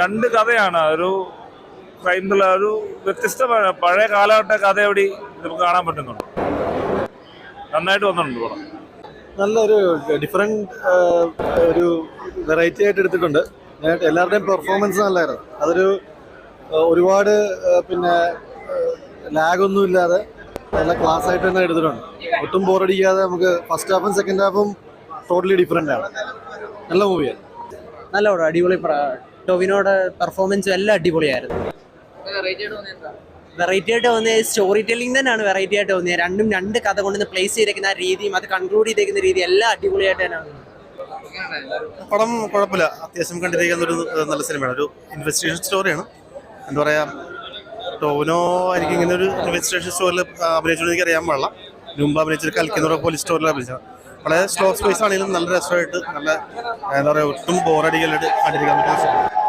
രണ്ട് കഥയാണ്. ഒരു ക്രൈം ത്രില്ലർ, ഒരു വ്യത്യസ്തമായ പഴയ കാലഘട്ട കഥയോടി നമുക്ക് കാണാൻ പറ്റുന്നുണ്ട്. നന്നായിട്ട് വന്നിട്ടുണ്ട് പടം. നല്ലൊരു ഡിഫറെൻറ്റ് ഒരു വെറൈറ്റി ആയിട്ട് എടുത്തിട്ടുണ്ട്. എല്ലാവരുടെയും പെർഫോമൻസ് നല്ലതായിരുന്നു. അതൊരു ഒരുപാട് പിന്നെ ലാഗൊന്നും ഇല്ലാതെ നല്ല ക്ലാസ് ആയിട്ട് തന്നെ എടുത്തിട്ടുണ്ട്. ഒട്ടും ബോറടിക്കാതെ നമുക്ക് ഫസ്റ്റ് ഹാഫും സെക്കൻഡ് ഹാഫും ടോട്ടലി ഡിഫറെൻ്റ് ആണ്. നല്ല മൂവിയാണ്. നല്ല പടം, അടിപൊളി. ടൊവിനോയുടെ പെർഫോമൻസും എല്ലാം അടിപൊളിയായിരുന്നു. വെറൈറ്റി ആയിട്ട് തോന്നിയത് സ്റ്റോറി ടെല്ലിംഗ് തന്നെയാണ് വെറൈറ്റി ആയിട്ട് തോന്നിയത്. രണ്ടും രണ്ട് കഥ കൊണ്ടുവന്ന് പ്ലേസ് ചെയ്തേക്കുന്ന ആ രീതിയും അത് കൺക്ലൂഡ് ചെയ്തേക്കുന്ന രീതി എല്ലാം അടിപൊളിയായിട്ട് തന്നെയാണ്. പടം കുഴപ്പമില്ല, അത്യാവശ്യം കണ്ടിരിക്കുന്ന ഒരു നല്ല സിനിമയാണ്. ഒരു ഇൻവെസ്റ്റിഗേഷൻ സ്റ്റോറിയാണ്. എന്താ പറയുക, ടോവിനോ ആയിരിക്കും ഇങ്ങനെ ഒരു ഇൻവെസ്റ്റിഗേഷൻ സ്റ്റോറിൽ അഭിനയിച്ചോണ്ട് എനിക്ക് അറിയാൻ പാടില്ല. മുമ്പ് അഭിനയിച്ചൊരു കൽക്കുന്ന പോലീസ് സ്റ്റോറിൽ അഭിനയിച്ചത് വളരെ സ്ലോ സ്പേസ് ആണെങ്കിലും നല്ല രസമായിട്ട് നല്ല എന്താ പറയുക ഒട്ടും ബോറടിക്കലായിട്ട് കണ്ടിരിക്കാൻ പറ്റുന്ന